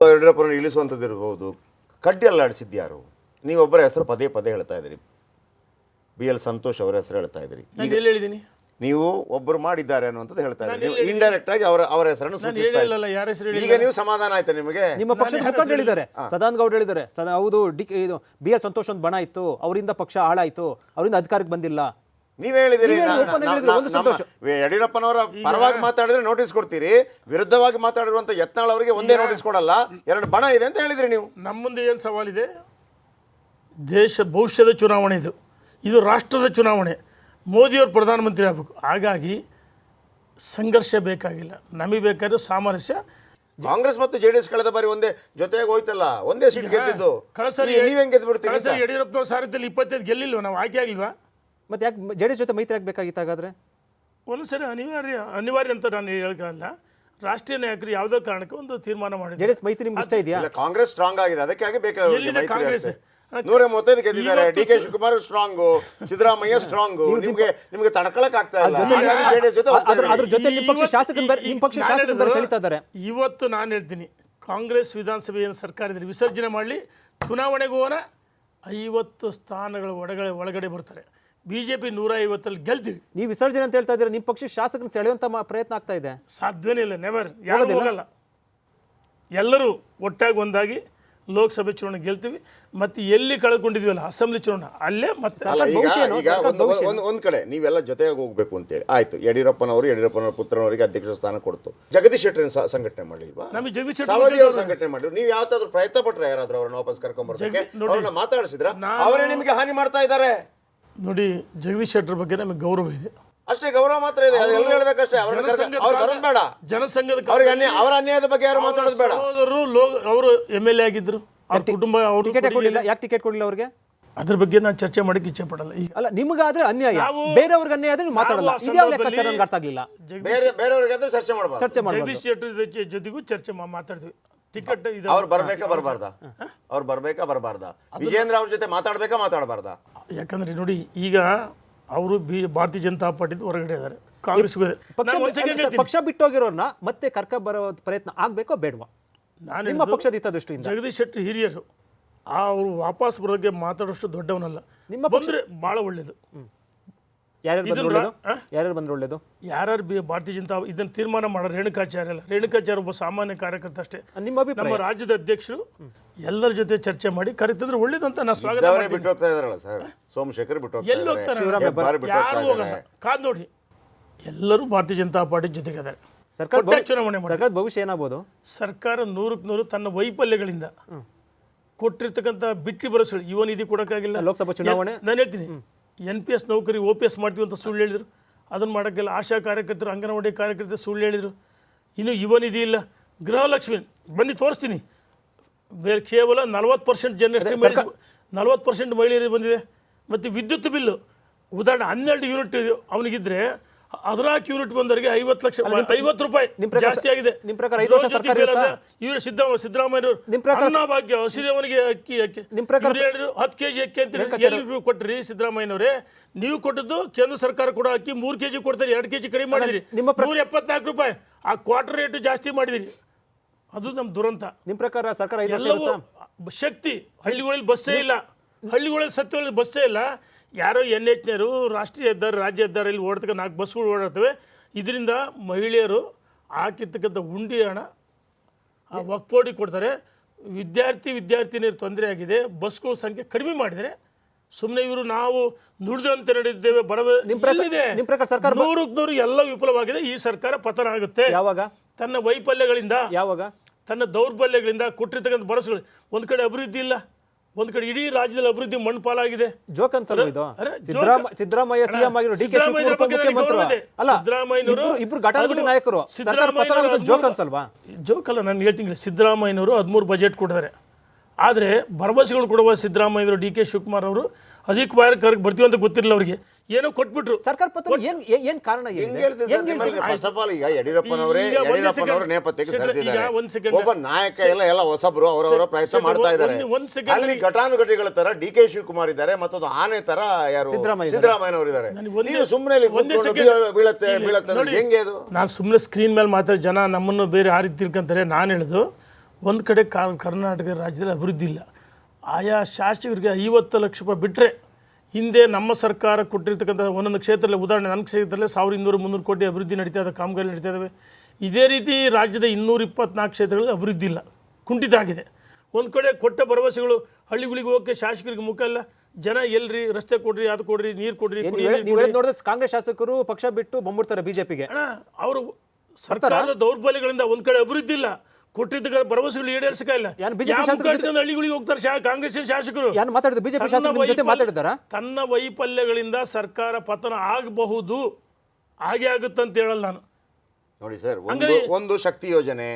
ಯಡಿಯೂರಪ್ಪನ ಇಳಿಸುವಂಥದ್ದು ಇರ್ಬೋದು. ಕಡ್ಡಿ ಅಲ್ಲಾಡಿಸಿದ್ಯಾರು? ನೀವೊಬ್ಬರ ಹೆಸರು ಪದೇ ಪದೇ ಹೇಳ್ತಾ ಇದ್ದೀರಿ, BL ಸಂತೋಷ್ ಅವರ ಹೆಸರು ಹೇಳ್ತಾ ಇದ್ದೀರಿ. ಹೇಳಿದ್ದೀನಿ ನೀವು ಒಬ್ಬರು ಮಾಡಿದ್ದಾರೆ ಅನ್ನುವಂಥದ್ದು ಹೇಳ್ತಾ ಇದ್ದೀರಿ. ನೀವು ಇಂಡೈರೆಕ್ಟ್ ಆಗಿ ಅವರ ಹೆಸರನ್ನು ಸೂಚಿಸ್ತಾ ಇದ್ದೀರಿ. ಈಗ ನೀವು ಸಮಾಧಾನ ಆಯ್ತಾ ನಿಮಗೆ? ನಿಮ್ಮ ಪಕ್ಷದ ಮುಖಂಡರು ಹೇಳಿದ್ದಾರೆ, ಸದಾನಂದ ಗೌಡ ಹೇಳಿದ್ದಾರೆ, ಹೌದು ಇದು BL ಸಂತೋಷ್ ಒಂದು ಬಣ ಇತ್ತು, ಅವರಿಂದ ಪಕ್ಷ ಹಾಳಾಯ್ತು, ಅವರಿಂದ ಅಧಿಕಾರಕ್ಕೆ ಬಂದಿಲ್ಲ. ನೀವೇ ಹೇಳಿದಿರಿ. ಯಡಿಯೂರಪ್ಪನವರ ಪರವಾಗಿ ಮಾತಾಡಿದ್ರೆ ನೋಟಿಸ್ ಕೊಡ್ತೀರಿ, ವಿರುದ್ಧವಾಗಿ ಮಾತಾಡಿರುವಂತ ಯತ್ನಾಳ್ ಅವರಿಗೆ ಒಂದೇ ನೋಟಿಸ್ ಕೊಡಲ್ಲ, ಎರಡು ಬಣ ಇದೆ ಅಂತ ಹೇಳಿದ್ರಿ ನೀವು. ನಮ್ಮ ಮುಂದೆ ಏನು ಸವಾಲಿದೆ? ದೇಶ ಭವಿಷ್ಯದ ಚುನಾವಣೆ, ಇದು ರಾಷ್ಟ್ರದ ಚುನಾವಣೆ. ಮೋದಿಯವರು ಪ್ರಧಾನಮಂತ್ರಿ ಆಗಬೇಕು. ಹಾಗಾಗಿ ಸಂಘರ್ಷ ಬೇಕಾಗಿಲ್ಲ, ನಮಗೆ ಬೇಕಾದ್ರೆ ಸಾಮರಸ್ಯ. ಕಾಂಗ್ರೆಸ್ ಮತ್ತು JDS ಕಳೆದ ಬಾರಿ ಒಂದೇ ಜೊತೆಗೆ ಹೋಯ್ತಲ್ಲ, ಒಂದೇ ಸೀಟ್ ಗೆದ್ದಿದ್ದು. ನೀವ್ ಹೆಂಗ್ ಗೆದ್ದು ಬಿಡ್ತೀರಿ? ಯಡಿಯೂರಪ್ಪನವ್ರ ಸಾರಥ್ಯದಲ್ಲಿ 25 ಗೆಲ್ಲಿಲ್ವ? ನಾವು ಆಯ್ಕೆ ಆಗಿಲ್ವಾ? ಮತ್ತೆ ಯಾಕೆ JDS ಜೊತೆ ಮೈತ್ರಿ ಆಗಬೇಕಾಗಿತ್ತು? ಹಾಗಾದ್ರೆ ಒಂದ್ಸರಿ ಅನಿವಾರ್ಯ ಅಂತ ನಾನು ಹೇಳೋಕ್ಕಲ್ಲ. ರಾಷ್ಟ್ರೀಯ ನಾಯಕರು ಯಾವುದೋ ಕಾರಣಕ್ಕೆ ಒಂದು ತೀರ್ಮಾನ ಮಾಡಿದ್ರು. JDS ಮೈತ್ರಿ ನಿಮ್ಗೆ ಇಷ್ಟ ಇದೆಯಾ? ಕಾಂಗ್ರೆಸ್ ಸ್ಟ್ರಾಂಗ್ ಆಗಿದೆ, ಅದಕ್ಕಾಗಿ ಬೇಕಾದ್ರೆ ಮೈತ್ರಿ. 135 ಗೆದ್ದಿದ್ದಾರೆ. DK Shivakumar strong, Siddaramaiah strong. ನಿಮ್ಗೆ ತಡ್ಕೊಳಕ್ ಆಗ್ತಾ ಇಲ್ಲ. ಅದ್ರ ಜೊತೆ ನಿಮ್ಮ ಪಕ್ಷ ಶಾಸಕರು ಬೇರೆ ಸೆಳೀತಾ ಇದ್ದಾರೆ. ಇವತ್ತು ನಾನು ಹೇಳ್ತೀನಿ, ಕಾಂಗ್ರೆಸ್ ವಿಧಾನಸಭೆಯ ಸರ್ಕಾರ ಇದ್ರೆ ವಿಸರ್ಜನೆ ಮಾಡಲಿ, ಚುನಾವಣೆಗೆ ಹೋಗೋಣ. 50 ಸ್ಥಾನಗಳ ಒಳಗಡೆ ಬರ್ತಾರೆ. BJP 150 ಗೆಲ್ತೀವಿ. ನೀವು ವಿಸರ್ಜನೆ ಅಂತ ಹೇಳ್ತಾ ಇದ್ದೀರಾ, ನಿಮ್ಮ ಪಕ್ಷ ಶಾಸಕರನ್ನ ಸೆಳೆಯುವಂತ ಪ್ರಯತ್ನ ಆಗ್ತಾ ಇದೆ. ಸಾಧ್ಯನೇ ಇಲ್ಲ, ನೆವರ್. ಯಾರು ಹೋಗಲ್ಲ. ಎಲ್ಲರೂ ಒಟ್ಟಾಗಿ ಒಂದಾಗಿ ಲೋಕಸಭೆ ಚುನಾವಣೆ ಗೆಲ್ತೀವಿ. ಮತ್ತೆ ಎಲ್ಲಿ ಕಳ್ಕೊಂಡಿದ್ವಲ್ಲ ಅಸೆಂಬ್ಲಿ ಚುನಾವಣೆ, ಅಲ್ಲೇ ಮತ್ತೆ ಒಂದ್ ಕಡೆ ನೀವೆಲ್ಲ ಜೊತೆಯಾಗಿ ಹೋಗ್ಬೇಕು ಅಂತೇಳಿ ಆಯ್ತು. ಯಡಿಯೂರಪ್ಪನವರ ಪುತ್ರನವರಿಗೆ ಅಧ್ಯಕ್ಷ ಸ್ಥಾನ ಕೊಡ್ತು. ಜಗದೀಶ್ ಶೆಟ್ಟರ್ ಸಂಘಟನೆ ಮಾಡಿಲ್ವಾ? ನಮಗೆ ಜಗದೀಶ್ ಸಾವಧಿ ಅವರು ಸಂಘಟನೆ ಮಾಡಿದ್ರು. ನೀವು ಯಾವತ್ತಾದ್ರೂ ಪ್ರಯತ್ನ ಪಟ್ರೆ ಯಾರಾದ್ರೂ ಅವ್ರನ್ನ ವಾಪಸ್ ಕರ್ಕೊಂಡ್ಬರ್ಸಕ್ಕೆ? ಅವ್ರನ್ನ ಮಾತಾಡಿಸಿದ್ರ? ಅವರೇ ನಿಮಗೆ ಹಾನಿ ಮಾಡ್ತಾ ಇದ್ದಾರೆ. ನೋಡಿ, ಜಗದೀಶ್ ಶೆಟ್ಟರ್ ಬಗ್ಗೆ ನಮಗೆ ಗೌರವ ಇದೆ, ಅಷ್ಟೇ. ಗೌರವ ಮಾತ್ರ ಇದೆ, ಎಲ್ಲರೂ ಹೇಳ್ಬೇಕಷ್ಟೇ. ಅವ್ರು ಬರೋದು ಬೇಡ. ಜನಸಂಘದ ಅವರ ಅನ್ಯಾಯದ ಬಗ್ಗೆ ಯಾರು ಮಾತಾಡೋದು ಬೇಡ. ಅವರು MLA ಆಗಿದ್ರು, ಅವ್ರ ಕುಟುಂಬ ಟಿಕೆಟ್ ಕೊಡಲಿಲ್ಲ. ಯಾಕೆ ಟಿಕೆಟ್ ಕೊಡಲಿಲ್ಲ ಅವ್ರಿಗೆ? ಅದ್ರ ಬಗ್ಗೆ ನಾನು ಚರ್ಚೆ ಮಾಡಕ್ಕೆ ಇಚ್ಛೆ ಪಡಲ್ಲ. ಈಗ ಅಲ್ಲ, ನಿಮಗಾದ್ರೆ ಅನ್ಯಾಯ, ಬೇರೆಯವ್ರಿಗೆ ಅನ್ಯಾಯ ಆದ್ರೆ ನೀವು ಮಾತಾಡಲ್ಲ. ಇದ್ಯಾವ ಲೆಕ್ಕಾಚಾರ ನನಗೆ ಅರ್ಥ ಆಗಲಿಲ್ಲ. ಬೇರೆಯವ್ರಿಗೆ ಆದ್ರೆ ಚರ್ಚೆ ಮಾಡಬಾರ್ದು. ಜಗದೀಶ್ ಶೆಟ್ಟರ್ ಜೊತೆಗೂ ಚರ್ಚೆ ಮಾತಾಡ್ತೀವಿ. ಟಿಕೆಟ್ ಅವ್ರು ಬರ್ಬೇಕಾ ಬರಬಾರ್ದಾ? ವಿಜೇಂದ್ರ ಅವ್ರ ಜೊತೆ ಮಾತಾಡಬಾರ್ದಾ? ಯಾಕಂದ್ರೆ ನೋಡಿ, ಈಗ ಅವರು ಭಾರತೀಯ ಜನತಾ ಪಾರ್ಟಿ ಹೊರಗಡೆ ಇದ್ದಾರೆ, ಕಾಂಗ್ರೆಸ್ ಪಕ್ಷ ಬಿಟ್ಟೋಗಿರೋರ್ನ ಮತ್ತೆ ಕರ್ಕ ಬರೋ ಪ್ರಯತ್ನ ಆಗ್ಬೇಕೋ ಬೇಡವಾ? ನಿಮ್ಮ ಪಕ್ಷದ ಹಿತದೃಷ್ಟಿಯಿಂದ ಜಗದೀಶ್ ಶೆಟ್ಟರ್ ಹಿರಿಯರು, ಅವರು ವಾಪಸ್ ಬರೋಕ್ಕೆ ಮಾತಾಡೋಷ್ಟು ದೊಡ್ಡವನಲ್ಲ. ನಿಮ್ಮ ಬಂದ್ರೆ ಬಹಳ ಒಳ್ಳೇದು. ಯಾರ್ಯಾರು ಬಂದ್ರೆ ಒಳ್ಳೇದು? ಯಾರು ಭಾರತೀಯ ಜನತಾ ಇದನ್ನು ತೀರ್ಮಾನ ಮಾಡೋರು ರೇಣುಕಾಚಾರ್ಯ ಅಲ್ಲ. ರೇಣುಕಾಚಾರ್ಯ ಒಬ್ಬ ಸಾಮಾನ್ಯ ಕಾರ್ಯಕರ್ತ ಅಷ್ಟೇ. ನಮ್ಮ ರಾಜ್ಯದ ಅಧ್ಯಕ್ಷರು ಎಲ್ಲರ ಜೊತೆ ಚರ್ಚೆ ಮಾಡಿ ಕರೆತಂದ್ರೆ ಒಳ್ಳೇದು ಅಂತ ನಾನು ಸ್ವಾಗತ ಬಿಟ್ಟು ಹೋಗ್ತಾ ಇದಾರಲ್ಲ ಸರ್. ಸೋಮಶೇಖರ್ ಬಿಟ್ಟು ಎಲ್ಲಿ ಹೋಗ್ತಾರೆ? ಯಾರು ಹೋಗಲ್ಲ. ಕಾದ್ ನೋಡಿ, ಎಲ್ಲರೂ ಭಾರತೀಯ ಜನತಾ ಪಾರ್ಟಿ ಜೊತೆಗೆ ಇದ್ದಾರೆ. ಚುನಾವಣೆ ಸರ್ಕಾರದ ಭವಿಷ್ಯ ಏನಾಗಬಹುದು? ಸರ್ಕಾರ 100% ತನ್ನ ವೈಫಲ್ಯಗಳಿಂದ ಕೊಟ್ಟಿರ್ತಕ್ಕಂಥ ಬಿಟ್ಟಿ ಭರವಸೆಗಳು, ಯುವ ನಿಧಿ ಕೊಡೋಕ್ಕಾಗಿಲ್ಲ. ಲೋಕಸಭಾ ಚುನಾವಣೆ ನಾನು ಹೇಳ್ತೀನಿ, NPS ನೌಕರಿ OPS ಮಾಡ್ತೀವಿ ಅಂತ ಸುಳ್ಳು ಹೇಳಿದ್ರು, ಅದನ್ನು ಮಾಡೋಕ್ಕೆಲ್ಲ. ಆಶಾ ಕಾರ್ಯಕರ್ತರು, ಅಂಗನವಾಡಿ ಕಾರ್ಯಕರ್ತರು ಸುಳ್ಳು ಹೇಳಿದರು. ಇನ್ನು ಯುವ ನಿಧಿ ಇಲ್ಲ, ಗೃಹಲಕ್ಷ್ಮಿ ಬಂದು ತೋರಿಸ್ತೀನಿ. ಬೇರೆ ಕೇವಲ 40% ಜನರಷ್ಟೇ 40% ಮಹಿಳೆಯರಿಗೆ ಬಂದಿದೆ. ಮತ್ತು ವಿದ್ಯುತ್ ಬಿಲ್ಲು ಉದಾಹರಣೆ 12 ಯೂನಿಟ್ ಅವನಿಗಿದ್ರೆ 14 ಯೂನಿಟ್ ಬಂದವರಿಗೆ 50 ಲಕ್ಷ, 50 ರೂಪಾಯಿ ಜಾಸ್ತಿ ಆಗಿದೆ. ನಿಮ್ಮ ಪ್ರಕಾರ 5 ವರ್ಷ ಸರ್ಕಾರ ಇವರು ಸಿದ್ದರಾಮಯ್ಯವರು ಅನ್ನಭಾಗ್ಯ ಹಸಿದವನಿಗೆ ಅಕ್ಕಿ ನಿಮ್ಮ ಪ್ರಕಾರ 10 kg ಅಕ್ಕಿ ಅಂತ ಎಲ್ಲಿ ಕೊಟ್ರಿ ಸಿದ್ದರಾಮಯ್ಯನವರೇ? ನೀವು ಕೊಟ್ಟದ್ದು ಕೇಂದ್ರ ಸರ್ಕಾರ ಕೂಡ ಅಕ್ಕಿ 3 kg ಕೊಡ್ತಾರೆ, 2 kg ಕಡಿಮೆ ಮಾಡಿದಿರಿ. 174 ರೂಪಾಯಿ ಆ ಕ್ವಾರ್ಟರ್ ರೇಟ್ ಜಾಸ್ತಿ ಮಾಡಿದಿರಿ. ಅದು ನಮ್ಮ ದುರಂತ. ನಿಮ್ಮ ಪ್ರಕಾರ ಸರ್ಕಾರ ಎಲ್ಲವೂ ಶಕ್ತಿ. ಹಳ್ಳಿಗಳಲ್ಲಿ ಬಸ್ಸೇ ಇಲ್ಲ, ಹಳ್ಳಿಗಳಲ್ಲಿ ಸತ್ಯಗಳಲ್ಲಿ ಬಸ್ಸೇ ಇಲ್ಲ. ಯಾರೋ NHನವರು ರಾಷ್ಟ್ರೀಯ ಹೆದ್ದಾರಿ, ರಾಜ್ಯ ಹೆದ್ದಾರಿಯಲ್ಲಿ ಓಡತಕ್ಕ 4 ಬಸ್ಗಳು ಓಡಾಡ್ತವೆ. ಇದರಿಂದ ಮಹಿಳೆಯರು ಹಾಕಿರ್ತಕ್ಕಂಥ ಉಂಡಿ ಹಣ ವಕ್ಫ್ ಬೋರ್ಡಿಗೆ ಕೊಡ್ತಾರೆ. ವಿದ್ಯಾರ್ಥಿನಿಯರು ತೊಂದರೆ ಆಗಿದೆ. ಬಸ್ಗಳ ಸಂಖ್ಯೆ ಕಡಿಮೆ ಮಾಡಿದರೆ ಸುಮ್ಮನೆ ಇವರು ನಾವು ನುಡಿದಂತೆ ನಡೆದಿದ್ದೇವೆ ಬರಲಿದೆ. 100% ಎಲ್ಲ ವಿಫಲವಾಗಿದೆ. ಈ ಸರ್ಕಾರ ಪತನ ಆಗುತ್ತೆ ಯಾವಾಗ? ತನ್ನ ವೈಫಲ್ಯಗಳಿಂದ, ಯಾವಾಗ ತನ್ನ ದೌರ್ಬಲ್ಯಗಳಿಂದ, ಕೊಟ್ಟಿರ್ತಕ್ಕಂಥ ಭರವಸೆಗಳು. ಒಂದು ಕಡೆ ಅಭಿವೃದ್ಧಿ ಇಲ್ಲ, ಒಂದು ಕಡೆ ಇಡೀ ರಾಜ್ಯದಲ್ಲಿ ಅಭಿವೃದ್ಧಿ ಮಣ್ಣು ಪಾಲಾಗಿದೆ. ಜೋಕ್ ಅನ್ಸಲ್ಲ ಇದು? ಸಿದ್ದರಾಮಯ್ಯ ಸಿಎಂ ಆಗಿರೋ, DK ಶಿವಕುಮಾರ್ ಉಪಮುಖ್ಯಮಂತ್ರಿ ಅಲ್ಲ, ಇಬ್ರು ಘಟಾನುಘಟಿ ನಾಯಕರು. ಸರ್ಕಾರ ಪತನ ಆಗೋದು ಜೋಕ್ ಅನ್ಸಲ್ವಾ? ಜೋಕ್ ಅಲ್ಲ, ನಾನು ಹೇಳ್ತೀನಿ. ಸಿದ್ದರಾಮಯ್ಯನವರು 13 ಬಜೆಟ್ ಕೊಟ್ಟಿದ್ದಾರೆ. ಆದರೆ ಭರವಸೆಗಳು ಕೊಡುವ ಸಿದ್ದರಾಮಯ್ಯವರು, DK ಶಿವಕುಮಾರ್ ಅವರು ಅಧಿಕಾರಕ್ಕೆ ಬರ್ತೀವಿ ಅಂತ ಗೊತ್ತಿರಲಿಲ್ಲ ಅವರಿಗೆ. ಏನೋ ಕೊಟ್ಬಿಟ್ರು. ಸರ್ಕಾರ ಪತನ ಏನ್ ಕಾರಣ? ಫಸ್ಟ್ ಆಫ್ ಆಲ್ ಈಗ ಯಡಿಯೂರಪ್ಪನವರೇ ನೇಪಥ್ಯಕ್ಕೆ ಸರಿದಿದ್ದಾರೆ. ಒಬ್ಬ ನಾಯಕ ಎಲ್ಲ ಹೊಸಬ್ರು ಅವರವರ ಪ್ರಯತ್ನ ಮಾಡ್ತಾ ಇದ್ದಾರೆ. ಅಲ್ಲಿ ಘಟಾನುಘಟಿಗಳ ತರ DK ಶಿವಕುಮಾರ್ ಇದ್ದಾರೆ, ಮತ್ತೊಂದು ಆನೆ ತರ ಯಾರು ಸಿದ್ದರಾಮಯ್ಯನವರು ಇದ್ದಾರೆ. ನೀವು ಸುಮ್ಮನೆ ಬೀಳತ್ತೆ ಹೆಂಗೆ ಅದು? ನಾನು ಸುಮ್ಮನೆ ಸ್ಕ್ರೀನ್ ಮೇಲೆ ಮಾತಾಡಿ ಜನ ನಮ್ಮನ್ನು ಬೇರೆ ಆ ರೀತಿ ತಿಳ್ಕೊಂತಾರೆ. ನಾನು ಹೇಳುದು ಒಂದು ಕಡೆ ಕರ್ನಾಟಕ ರಾಜ್ಯದಲ್ಲಿ ಅಭಿವೃದ್ಧಿ ಇಲ್ಲ. ಆಯಾ ಶಾಸಕರಿಗೆ 50 ಲಕ್ಷ ರೂಪಾಯಿ ಬಿಟ್ಟರೆ ಹಿಂದೆ ನಮ್ಮ ಸರ್ಕಾರ ಕೊಟ್ಟಿರ್ತಕ್ಕಂಥ ಒಂದೊಂದು ಕ್ಷೇತ್ರದಲ್ಲಿ, ಉದಾಹರಣೆ ನನ್ನ ಕ್ಷೇತ್ರದಲ್ಲೇ 1200-300 ಕೋಟಿ ಅಭಿವೃದ್ಧಿ ನಡೀತಾ ಇದೆ, ಕಾಮಗಾರಿ ನಡೀತಾ ಇದ್ದಾವೆ. ಇದೇ ರೀತಿ ರಾಜ್ಯದ 224 ಕ್ಷೇತ್ರಗಳಲ್ಲಿ ಅಭಿವೃದ್ಧಿ ಇಲ್ಲ, ಕುಂಠಿತ ಆಗಿದೆ. ಒಂದು ಕಡೆ ಕೊಟ್ಟ ಭರವಸೆಗಳು ಹಳ್ಳಿಗಳಿಗೆ ಹೋಗೋಕ್ಕೆ ಶಾಸಕರಿಗೆ ಮುಖ ಇಲ್ಲ. ಜನ ಎಲ್ರಿ ರಸ್ತೆ ಕೊಡ್ರಿ, ಅದು ಕೊಡ್ರಿ, ನೀರು ಕೊಡ್ರಿ. ನೋಡಿದ್ರೆ ಕಾಂಗ್ರೆಸ್ ಶಾಸಕರು ಪಕ್ಷ ಬಿಟ್ಟು ಬಂದ್ಬಿಡ್ತಾರೆ ಬಿಜೆಪಿಗೆ. ಅವರು ಸರ್ಕಾರದ ದೌರ್ಬಲ್ಯಗಳಿಂದ ಒಂದ್ ಕಡೆ ಅಭಿವೃದ್ಧಿ ಇಲ್ಲ, ಕೊಟ್ಟಿದ್ದ ಭರವಸೆಗಳು ಈಡೇರಿಸಕ್ಕಿಲ್ಲ. ಹಳ್ಳಿಗಳಿಗೆ ಹೋಗ್ತಾರೆ ಕಾಂಗ್ರೆಸ್ ಶಾಸಕರು. ತನ್ನ ವೈಫಲ್ಯಗಳಿಂದ ಸರ್ಕಾರ ಪತನ ಆಗಬಹುದು, ಹಾಗೆ ಆಗುತ್ತಂತ ಹೇಳಲ್ಲ ನಾನು. ನೋಡಿ ಸರ್, ಒಂದು ಶಕ್ತಿ ಯೋಜನೆ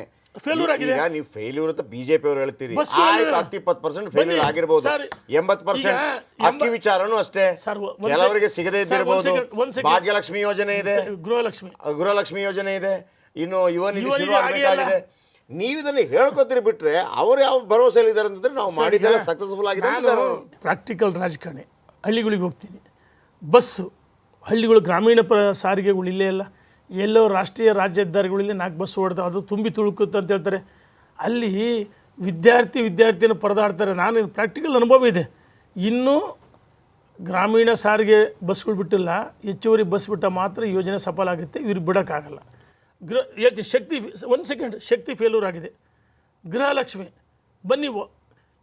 ಫೇಲ್ಯೂರ್ ಆಗಿದೆ. ಈಗ ನೀವು ಫೇಲ್ಯೂರ್ ಅಂತ ಬಿಜೆಪಿ ಅವರು ಹೇಳ್ತೀರಿ, ಆಯ್ತು 10-20% ಫೇಲ್ಯೂರ್ ಆಗಿರ್ಬೋದು, 80% ಅಕ್ಕಿ ವಿಚಾರನೂ ಅಷ್ಟೇ ಕೆಲವರಿಗೆ ಸಿಗದೇ ಇದ್ದಿರಬಹುದು. ಭಾಗ್ಯಲಕ್ಷ್ಮಿ ಯೋಜನೆ ಇದೆ, ಗೃಹಲಕ್ಷ್ಮಿ ಯೋಜನೆ ಇದೆ, ಇನ್ನು ಯುವ ನಿಧಿ ಶುರು ಆಗಬೇಕಾಗಿದೆ. ನೀವು ಇದನ್ನ ಹೇಳ್ಕೊತೀರಿ ಬಿಟ್ರೆ ಅವ್ರು ಯಾವ ಭರವಸೆ ಇದ್ದಾರೆ ಅಂತಂದ್ರೆ ನಾವು ಮಾಡಿದ್ದೆಲ್ಲ ಸಕ್ಸಸ್ಫುಲ್ ಆಗಿದೆ ಅಂತ. ಪ್ರಾಕ್ಟಿಕಲ್ ರಾಜಕಾರಣಿ, ಹಳ್ಳಿಗಳಿಗೆ ಹೋಗ್ತೀನಿ, ಬಸ್ಸು ಹಳ್ಳಿಗಳು ಗ್ರಾಮೀಣ ಸಾರಿಗೆಗಳು ಇಲ್ಲೇ ಇಲ್ಲ. ಎಲ್ಲೋ ರಾಷ್ಟ್ರೀಯ ರಾಜ್ಯ ಹೆದ್ದಾರಿಗಳಲ್ಲಿ 4 ಬಸ್ ಓಡ್ತಾವೆ, ಅದು ತುಂಬಿ ತುಳುಕುತ್ತೆ ಅಂತ ಹೇಳ್ತಾರೆ. ಅಲ್ಲಿ ವಿದ್ಯಾರ್ಥಿಯನ್ನು ಪರದಾಡ್ತಾರೆ. ನಾನು ಪ್ರಾಕ್ಟಿಕಲ್ ಅನುಭವ ಇದೆ. ಇನ್ನೂ ಗ್ರಾಮೀಣ ಸಾರಿಗೆ ಬಸ್ಗಳು ಬಿಟ್ಟಿಲ್ಲ, ಹೆಚ್ಚುವರಿ ಬಸ್ ಬಿಟ್ಟ ಮಾತ್ರ ಯೋಜನೆ ಸಫಲ ಆಗುತ್ತೆ. ಇವ್ರಿಗೆ ಬಿಡೋಕ್ಕಾಗಲ್ಲ. ಶಕ್ತಿ, ಒಂದು ಸೆಕೆಂಡ್, ಶಕ್ತಿ ಫೇಲ್ಯೂರ್ ಆಗಿದೆ. ಗೃಹಲಕ್ಷ್ಮಿ ಬನ್ನಿ,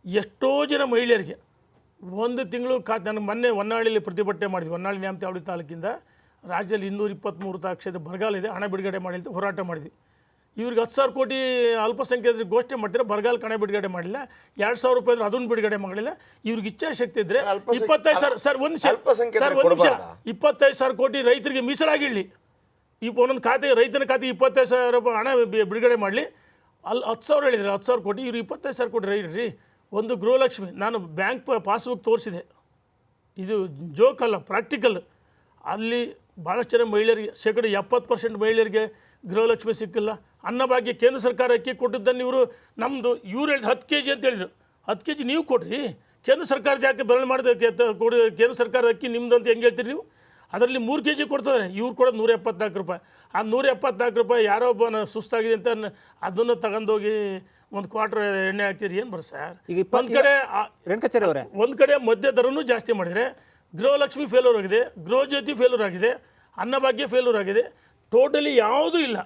ಎಷ್ಟೋ ಜನ ಮಹಿಳೆಯರಿಗೆ 1 ತಿಂಗಳು ನನಗೆ ಮೊನ್ನೆ ಹೊನ್ನಾಳಿಯಲ್ಲಿ ಪ್ರತಿಭಟನೆ ಮಾಡಿದ್ವಿ. ಹೊನ್ನಾಳಿ ನ್ಯಾಮತಿ ತಾಲೂಕಿಂದ ರಾಜ್ಯದಲ್ಲಿ 223 ಕ್ಷೇತ್ರ ಬರಗಾಲ ಇದೆ, ಹಣ ಬಿಡುಗಡೆ ಮಾಡಿ ಅಂತ ಹೋರಾಟ ಮಾಡಿದ್ವಿ. ಇವ್ರಿಗೆ 10,000 ಕೋಟಿ ಅಲ್ಪಸಂಖ್ಯಾತರಿಗೆ ಘೋಷಣೆ ಮಾಡ್ತಾರೆ, ಬರಗಾಲಕ್ಕೆ ಹಣ ಬಿಡುಗಡೆ ಮಾಡಿಲ್ಲ. 2,000 ರೂಪಾಯಿ ಅಂದ್ರೆ ಅದನ್ನು ಬಿಡುಗಡೆ ಮಾಡಿಲ್ಲ. ಇವ್ರಿಗೆ ಇಚ್ಛಾಶಕ್ತಿ ಇದ್ದರೆ 25,000 ಸರ್, ಒಂದು ನಿಮಿಷ 25,000 ಕೋಟಿ ರೈತರಿಗೆ ಮೀಸಲಾಗಿರಲಿ. ಈ ಒಂದೊಂದು ಖಾತೆ, ರೈತನ ಖಾತೆ 25,000 ರೂಪಾಯಿ ಹಣ ಬಿಡುಗಡೆ ಮಾಡಲಿ. ಅಲ್ಲಿ 10,000 ಹೇಳಿದರೆ 10,000 ಕೋಟಿ, ಇವ್ರು 25,000 ಕೋಟಿ ರೈತ್ರಿ. ಒಂದು ಗೃಹಲಕ್ಷ್ಮಿ, ನಾನು ಬ್ಯಾಂಕ್ ಪಾಸ್ಬುಕ್ ತೋರಿಸಿದೆ, ಇದು ಜೋಕ್ ಅಲ್ಲ, ಪ್ರಾಕ್ಟಿಕಲ್. ಅಲ್ಲಿ ಭಾಳಷ್ಟು ಜನ ಮಹಿಳೆಯರಿಗೆ, 70% ಮಹಿಳೆಯರಿಗೆ ಗೃಹಲಕ್ಷ್ಮಿ ಸಿಕ್ಕಿಲ್ಲ. ಅನ್ನಭಾಗ್ಯ ಕೇಂದ್ರ ಸರ್ಕಾರ ಅಕ್ಕಿ ಕೊಟ್ಟಿದ್ದನ್ನು ಇವರು ನಮ್ಮದು ಇವ್ರು ಹೇಳಿದ್ರು 10 kg ಅಂತ ಹೇಳಿದ್ರು. 10 kg ನೀವು ಕೊಡ್ರಿ, ಕೇಂದ್ರ ಸರ್ಕಾರದ ಯಾಕೆ ಬರಲು ಮಾಡಿದ ಕೊಡಿ, ಕೇಂದ್ರ ಸರ್ಕಾರದ ಅಕ್ಕಿ ನಿಮ್ಮದು ಅಂತ ಹೆಂಗೆ ಹೇಳ್ತೀರಿ ನೀವು? ಅದರಲ್ಲಿ 3 kg ಕೊಡ್ತಾರೆ, ಇವ್ರು ಕೊಡೋದು 174 ರೂಪಾಯಿ. ಆ 174 ರೂಪಾಯಿ ಯಾರೋ ಒಬ್ಬ ಸುಸ್ತಾಗಿದೆ ಅಂತ ಅದನ್ನು ತಗೊಂಡೋಗಿ 1 ಕ್ವಾರ್ಟರ್ ಎಣ್ಣೆ ಹಾಕ್ತೀರಿ, ಏನು ಬರ ಸರ್? ಒಂದು ಕಡೆ ಮಧ್ಯ ದರನೂ ಜಾಸ್ತಿ ಮಾಡಿದರೆ, ಗೃಹಲಕ್ಷ್ಮಿ ಫೇಲ್ಯೂರ್ ಆಗಿದೆ, ಗೃಹಜ್ಯೋತಿ ಫೇಲ್ಯೂರ್ ಆಗಿದೆ, ಅನ್ನಭಾಗ್ಯ ಫೇಲ್ಯೂರ್ ಆಗಿದೆ, ಟೋಟಲಿ ಯಾವುದೂ ಇಲ್ಲ.